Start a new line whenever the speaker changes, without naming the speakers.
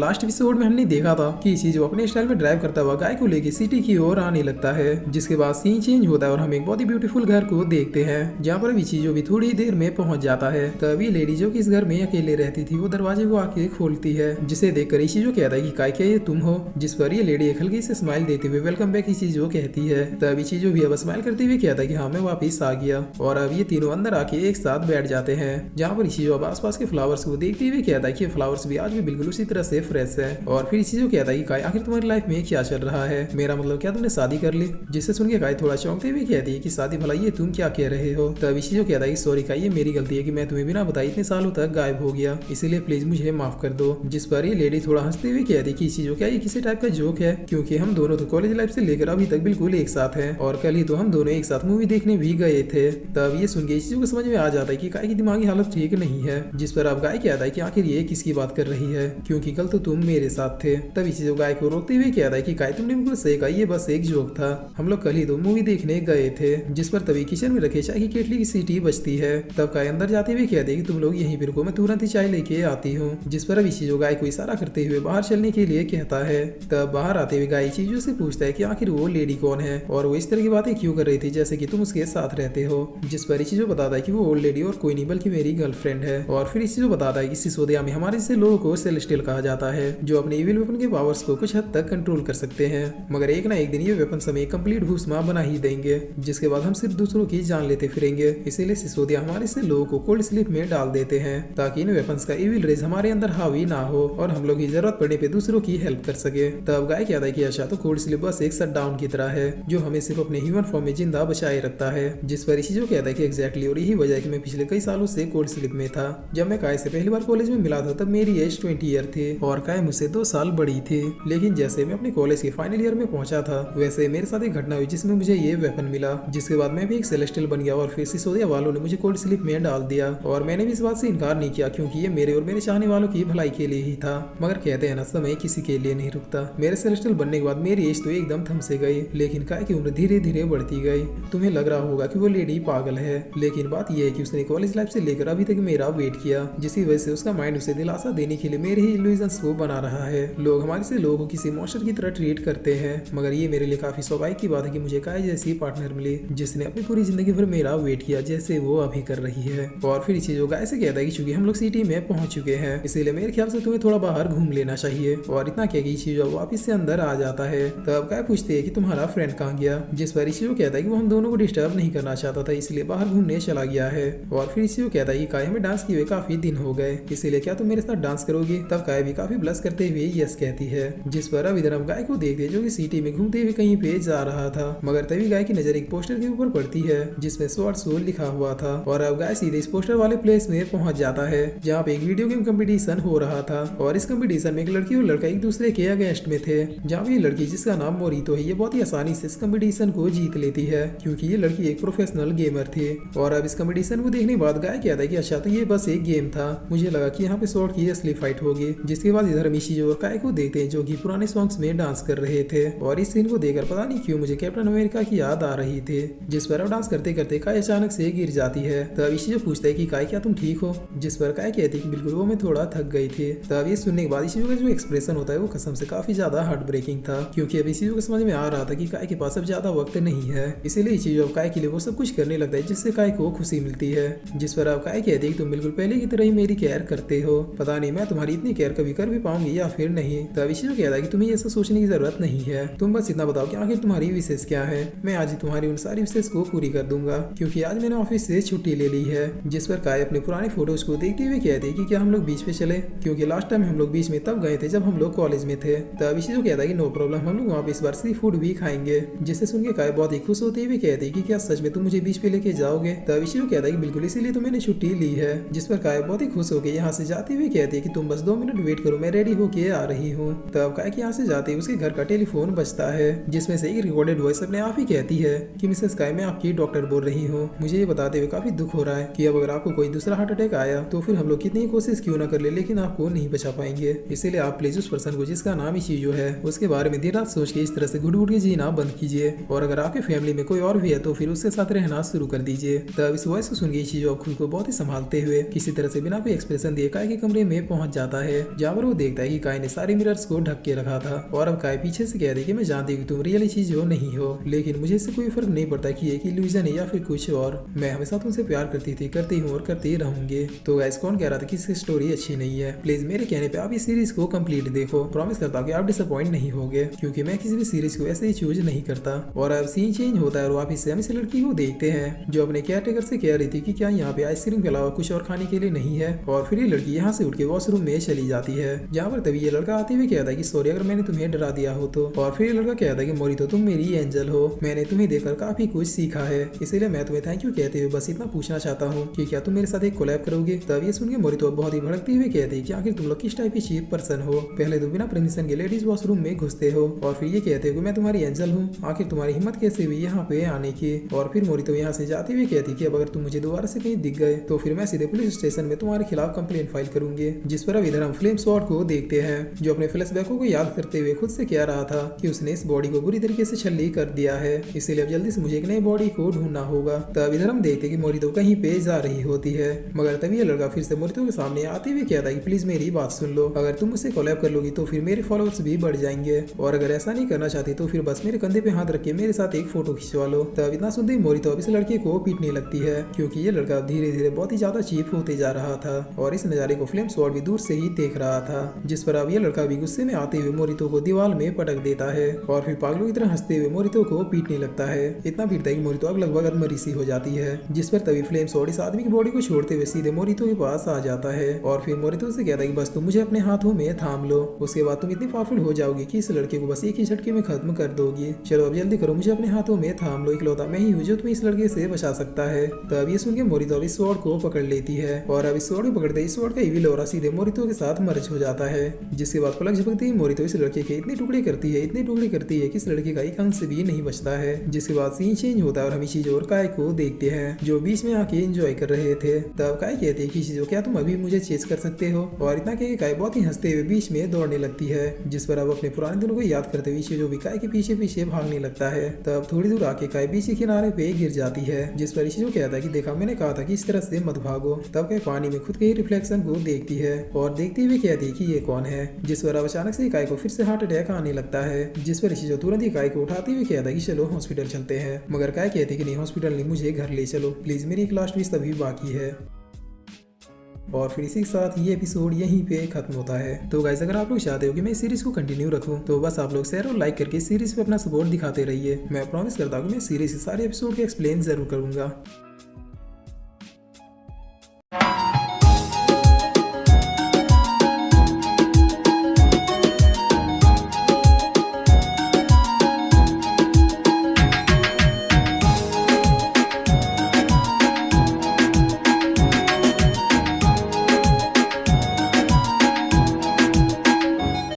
Last episode में हमने देखा था कि इशिज़ो अपने स्टाइल में ड्राइव करता हुआ गाय को लेकर सिटी की ओर आने लगता है, जिसके बाद सीन चेंज होता है और हम एक बहुत ही ब्यूटीफुल घर को देखते हैं, जहाँ पर इशिज़ो भी थोड़ी देर में पहुंच जाता है। तभी लेडी जो कि इस घर में अकेले रहती थी वो दरवाजे को आके खोलती है, जिसे देखकर इशिज़ो कहता है कि काय क्या ये तुम हो, जिस पर ये लेडी एक हल्की से स्माइल देते हुए वेलकम बैक इशिज़ो कहती है। तब इशिज़ो भी अब स्माइल करते हुए कहता है कि हाँ मैं वापिस आ गया, और अब ये तीनों अंदर आके एक साथ बैठ जाते हैं, जहाँ पर इशिज़ो अब आसपास के फ्लावर्स को देखते हुए कहता है कि फ्लावर्स भी आज भी बिल्कुल उसी तरह से फ्रेश है। और फिर इशिज़ो कहता है कि काय आखिर तुम्हारी लाइफ में क्या चल रहा है, मेरा मतलब क्या तुमने शादी कर ली, जिससे सुन के काय थोड़ा चौंकते हुए कहती है कि शादी भला ये तुम क्या कह रहे हो। तब इशिज़ो कहता है कि सॉरी काय ये मेरी गलती है कि मैं तुम्हें बिना बताए इतने सालों तक गायब हो गया, इसीलिए प्लीज मुझे माफ कर दो। जिस पर ये लेडी थोड़ा हंसते हुए कहती है कि इशिज़ो क्या ये किसी टाइप का जोक है, क्योंकि हम दोनों तो कॉलेज लाइफ से लेकर अभी तक बिल्कुल एक साथ हैं, और कल ही तो हम दोनों एक साथ मूवी देखने भी गए थे। तब ये सुन के इशिज़ो को समझ में आ जाता है कि काय की दिमागी हालत ठीक नहीं है, जिस पर अब गाय कहता है कि आखिर ये किसकी बात कर रही है, क्योंकि कल तो तुम मेरे साथ थे। तब इशिज़ो गाय को रोकते हुए कहता है कि काय तुमने बिल्कुल सही कहा, ये बस एक जोक था, हम लोग कल ही तो मूवी देखने गए थे। जिस पर तभी किचन में रखे चाय की केटली की सीटी बजती है। तब काय अंदर जाते हुए कहते हैं कि तुम लोग यहीं पर रुको, मैं तुरंत ही चाय लेके आती हूँ। जिस पर अब इशिज़ो गाय को इशारा करते हुए बाहर चलने के लिए कहता है। तब बाहर आते हुए गाय इशिज़ो से पूछता है कि आखिर वो लेडी कौन है और वो इस तरह की बातें क्यों कर रही थी जैसे कि तुम उसके साथ रहते हो। जिस पर इशिज़ो बताता है कि वो ओल्ड लेडी और कोई नहीं बल्कि मेरी गर्लफ्रेंड है। और फिर इशिज़ो बताता है कि सिसोदिया में हमारे जैसे लोगों को सेलेस्टियल कहा जाता है, जो अपने इविल वेपन के पावर्स को कुछ हद तक कंट्रोल कर सकते हैं, मगर एक ना एक दिन ये वेपन हमें कंप्लीट भूसमा बना ही देंगे, जिसके बाद हम सिर्फ दूसरों की जान लेते फिरेंगे। इसीलिए सिसोदिया हमारे से लोगों को कोल्ड स्लीप में डाल देते हैं, ताकि इन वेपन्स का इविल रेज हमारे अंदर हावी ना हो और हम लोग की जरूरत पड़ने पे दूसरों की हेल्प कर सके। तब गाय कहता है कि अच्छा तो कोल्ड स्लीप बस एक शट डाउन की तरह है, जो हमें सिर्फ अपने ह्यूमन फॉर्म में जिंदा बचाए रखता है। जिस पर इशिज़ो कहता है कि एग्जैक्टली, और यही वजह है कि मैं पिछले कई सालों से कोल्ड स्लीप में था। जब मैं काय से पहली बार कॉलेज में मिला था तब मेरी एज 20 ईयर थी और काय मुझसे 2 साल बड़ी थी, लेकिन जैसे मैं अपने कॉलेज के फाइनल ईयर में पहुंचा था वैसे मेरे साथ एक घटना हुई जिसमें मुझे ये वेपन मिला, जिसके बाद मैं भी एक सेलेस्टियल बन गया और फिर सिसोदिया वालों ने मुझे कोल्ड स्लीप में डाल दिया, और मैंने भी इस बात से इनकार नहीं किया क्योंकि ये मेरे और मेरे चाहने वालों की भलाई के लिए ही था। मगर कहते हैं ना समय किसी के लिए नहीं रुकता, मेरे सेलेस्टियल बनने के बाद मेरी एज तो एकदम थम से गई, लेकिन काय की उम्र धीरे धीरे बढ़ती गई। तुम्हें लग रहा होगा कि वो लेडी पागल है, लेकिन बात यह है कि उसने कॉलेज लाइफ से लेकर अभी तक मेरा वेट किया, जिसकी वजह से उसका माइंड उसे दिलासा देने के लिए मेरे ही इल्यूजन्स को बना रहा है। लोग हमारे से लोगों को किसी मॉन्स्टर की तरह ट्रीट करते हैं, मगर ये मेरे लिए काफी स्वाभाविक की बात है कि मुझे काय जैसी पार्टनर मिली जिसने अपनी पूरी जिंदगी भर मेरा वेट किया जैसे वो अभी कर रही है। और फिर इशिज़ो गाय से कहता है कि चूंकि हम लोग सिटी में पहुंच चुके हैं इसीलिए मेरे ख्याल से तुम्हें थोड़ा बाहर घूम लेना चाहिए, और इतना क्या कि इशिज़ो वापस से अंदर आ जाता है। तब काय पूछते है कि तुम्हारा फ्रेंड कहाँ गया, जिस पर इशिज़ो कहता है कि वो हम दोनों को डिस्टर्ब नहीं करना चाहता था इसलिए बाहर घूमने चला गया है। और फिर इशिज़ो कहता है कि काय हमें डांस किए हुए काफी दिन हो गए, इसीलिए क्या तुम मेरे साथ डांस करोगे। तब काय भी काफी ब्लश करते हुए यस कहती है। जिस पर अब इधर हम गाय को देखते हैं जो कि सिटी में घूमते हुए कहीं पे जा रहा था, मगर तभी गाय की नजर एक पोस्टर के ऊपर पड़ती है जिसमें स्वॉर्ड सोल लिखा हुआ था, और अब गाय सीधे इस पोस्टर वाले प्लेस में पहुंच जाता है जहाँ पे एक वीडियो गेम कंपटीशन हो रहा था, और इस कंपटीशन में एक लड़की और लड़का एक दूसरे के अगेंस्ट में थे, जहाँ पे ये लड़की जिसका नाम मोरितो है ये बहुत ही आसानी से इस कंपटीशन को जीत लेती है क्योंकि ये लड़की एक प्रोफेशनल गेमर थी। और अब इस कंपटीशन को देखने के बाद गाय कहता है कि अच्छा तो ये बस एक गेम था, मुझे लगा कि यहाँ पे स्वॉर्ड की असली फाइट होगी। जिसके बाद इधर इशिज़ो और काय को देखते हैं जो कि पुराने सॉन्ग्स में डांस कर रहे थे, और इस सीन को देखकर पता नहीं क्यों मुझे कैप्टन अमेरिका की याद आ रही थी। जिस पर अब डांस करते करते काय अचानक से गिर जाती है। तब इशिज़ो पूछता है कि काय क्या तुम ठीक हो, जिस पर काय कहती है कि बिल्कुल वो मैं थोड़ा थक गई थी। तब ये सुनने के बाद इशिज़ो का जो एक्सप्रेशन होता है वो कसम से काफी ज्यादा हार्ट ब्रेकिंग था, क्योंकि अब इशिज़ो को समझ में आ रहा था कि काय के पास अब ज्यादा वक्त नहीं है, इसीलिए इशिज़ो अब काय के लिए वो सब कुछ करने लगता है जिससे काय को खुशी मिलती है। जिस पर अब काय कहती है कि तुम बिल्कुल पहले की तरह ही मेरी केयर करते हो, पता नहीं मैं तुम्हारी इतनी केयर कभी कर भी पाऊंगी या फिर नहीं। तब इशिज़ो कहता है कि तुम्हें ऐसा सोचने की जरूरत नहीं है, तुम बस इतना बताओ कि आखिर तुम्हारी विशेष क्या है, मैं आज ही तुम्हारी उन सारी विशेष को पूरी कर दूंगा क्योंकि आज मैंने ऑफिस से छुट्टी ले ली है। जिस पर काय अपने पुराने फोटोज को देखते हुए कहते हैं कि क्या हम लोग बीच पे चले, क्योंकि लास्ट टाइम हम लोग बीच में तब गए थे जब हम लोग कॉलेज में थे। तब इशिज़ो कहता है कि नो प्रॉब्लम, हम लोग वहाँ पे इस बार सी फूड भी खाएंगे। जिससे सुन के काय बहुत ही खुश होते हुए कहते हैं कि क्या सच में तुम मुझे बीच पे लेके जाओगे। तब इशिज़ो कहता है कि बिल्कुल इसीलिए तो मैंने छुट्टी ली है। जिस पर काय बहुत ही खुश होकर यहाँ से जाते हुए कहते हैं कि तुम बस 2 मिनट वेट करो, मैं रेडी होके आ रही हूँ। तब काय के यहाँ से जाते ही उसके घर का टेलीफोन बजता है जिसमें से एक रिकॉर्डेड वॉइस अपने आप ही कहती है कि मिसेस काय मैं आपकी डॉक्टर बोल रही हूँ, मुझे ये बताते हुए काफी दुख हो रहा है कि अब अगर आपको कोई दूसरा हार्ट अटैक आया तो फिर हम लोग कितनी कोशिश क्यों ना कर ले लेकिन आपको नहीं बचा पाएंगे, इसीलिए आप प्लीज उस पर्सन को जिसका नाम इशिज़ो है उसके बारे में दिन रात सोच के इस तरह से घुट घुट के जीना बंद कीजिए, और अगर आपके फैमिली में कोई और भी है तो फिर उसके साथ रहना शुरू कर दीजिए। तब इस वॉइस को सुन के इशिज़ो खुद को बहुत ही संभालते हुए किसी तरह से बिना कोई एक्सप्रेशन दिए काय के कमरे में पहुंच जाता है, जहाँ पर वो देखता है कि काय ने सारे मिरर्स को ढक के रखा था और अब काय पीछे से कह रही कि मैं जानती हूँ कि तुम रियल चीज हो नहीं हो, लेकिन मुझे इससे कोई फर्क नहीं पड़ता कि एक इल्यूजन है या फिर कुछ और। मैं हमेशा तुमसे प्यार करती थी, करती हूँ और करते रहूंगी। तो गाइस कौन कह रहा था कि इसकी स्टोरी अच्छी नहीं है? प्लीज मेरे कहने पे आप इस सीरीज को कंप्लीट देखो। प्रॉमिस करता हूँ कि आप डिसअपॉइंट नहीं होगे, क्योंकि मैं किसी भी सीरीज को ऐसे ही चूज नहीं करता। और अब सीन चेंज होता है और वापिस से हम इस लड़की को देखते हैं जो अपने केयरटेकर से कह रही थी कि क्या यहाँ पे आइसक्रीम के अलावा कुछ और खाने के लिए नहीं है। और फिर ये लड़की यहाँ से उठ के वॉशरूम में चली जाती है, जहाँ पर तभी ये लड़का आते हुए कहता है कि सॉरी अगर मैंने तुम्हें डरा दिया हो तो। और फिर ये लड़का कहता है कि मोरितो तुम मेरी एंजल हो, मैंने तुम्हें देखकर काफी कुछ सीखा है, इसीलिए मैं तुम्हें थैंक यू कहते हुए बस इतना पूछना चाहता हूँ कि क्या तुम मेरे साथ एक कोलैब करोगे। तब ये सुन के मोरितो बहुत ही भड़कते हुए कहते हैं कि आखिर तुम लोग किस टाइप की चीप पर्सन हो, पहले तो बिना परमिशन के लेडीज वॉशरूम में घुसते हो और फिर ये कहते हो कि मैं तुम्हारी एंजल हूँ, आखिर तुम्हारी हिम्मत कैसे हुई यहाँ पे आने की। और फिर मोरितो यहाँ से जाते हुए कहती कि अब अगर तुम मुझे दोबारा से कहीं दिख गए तो फिर मैं सीधे पुलिस स्टेशन में तुम्हारे खिलाफ कंप्लेंट फाइल करूंगी। जिस पर अब इधर हम फ्लेम स्वॉर्ड को देखते हैं जो अपने फ्लैशबैकों को याद करते हुए खुद से कह रहा था कि उसने इस बॉडी को बुरी तरीके से छल्ली कर दिया है, इसीलिए अब जल्दी से मुझे एक नई बॉडी को ढूंढना होगा। तब इधर हम देखते कि मोरितो कहीं पे जा रही होती है, मगर तभी ये लड़का फिर से मोरितो के सामने आते हुए कहता है कि प्लीज मेरी बात सुन लो, अगर तुम मुझसे कोलैब कर लोगी तो फिर मेरे फॉलोअर्स भी बढ़ जाएंगे, और अगर ऐसा नहीं करना चाहती तो फिर बस मेरे कंधे पे हाथ रख के मेरे साथ एक फोटो खिंचवा लो। तब इतना सुनते ही मोरितो अब इस लड़के को पीटने लगती है, क्योंकि ये लड़का धीरे धीरे बहुत ही ज्यादा चीप होते जा रहा था और इस नजारे को फ्लेम स्वॉर्ड भी दूर से ही देख रहा था। जिस पर अब ये लड़का भी गुस्से में आते हुए मोरितो को दीवार में पटक देता है और फिर पागलों की तरह हंसते हुए मोरितो को पीटने लगता है। इतना पीटता है कि मोरितो अब लगभग अधमरी सी हो जाती है, जिस पर तभी फ्लेम स्वॉर्ड इस आदमी की बॉडी को छोड़ते हुए सीधे मोरितो के पास आ जाता है और फिर मोरितो से कहता है कि बस तुम मुझे अपने हाथों में थाम लो, उसके बाद तुम इतनी पावरफुल हो जाओगी कि इस लड़के को बस एक ही झटके में खत्म कर दोगी। चलो अब जल्दी करो, मुझे अपने हाथों में थाम लो, इकलौता मैं ही हूँ जो तुम्हें इस लड़के से बचा सकता है। तब ये सुन के मोरितो अब इस स्वॉर्ड को पकड़ लेती है और अब इस स्वॉर्ड को पकड़ते इस स्वॉर्ड का इविल ऑरा सीधे मोरितो के साथ मर्ज हो जाता है, जिसके बाद पलक झपकते ही मोरितो इस लड़के के इतने टुकड़े करती है कि इस लड़के का एक अंश भी नहीं बचता है। जिसके बाद सीन चेंज होता है और हम इशिज़ो और काय को देखते हैं जो बीच में आके एंजॉय कर रहे थे। तब काय कहते हैं कि इशिज़ो क्या तुम अभी मुझे चेस कर सकते हो, और इतना कह के काय बहुत ही हंसते हुए बीच में दौड़ने लगती है, जिस पर अब अपने पुराने दिनों को याद करते हुए इशिज़ो भी काय के पीछे पीछे भागने लगता है। तब थोड़ी दूर आके काय बीच के किनारे पे गिर जाती है, जिस पर इशिज़ो कहता है कि देखा मैंने कहा था कि इस तरह से मत भागो। तब काय पानी में खुद के ही रिफ्लेक्शन को देखती है और देखते हुए कहती है कि ये कौन है, जिस पर अब अचानक से काय को फिर से हार्ट अटैक आने लगता है, जिस पर इशिज़ो तुरंत ही काय को उठाते हुए कहता है कि चलो हॉस्पिटल चलते हैं, मगर काय कहती है कि नहीं हॉस्पिटल नहीं, मुझे घर ले चलो प्लीज, मेरी एक लास्ट विश अभी बाकी है। और फिर इसी के साथ ये एपिसोड यहीं पे खत्म होता है। तो गाइस अगर आप लोग चाहते हो कि मैं इस सीरीज को कंटिन्यू रखूं तो बस आप लोग शेयर और लाइक करके इस सीरीज पे अपना सपोर्ट दिखाते रहिए। मैं प्रॉमिस करता हूँ कि मैं सीरीज के सारे एपिसोड के एक्सप्लेन जरूर करूंगा।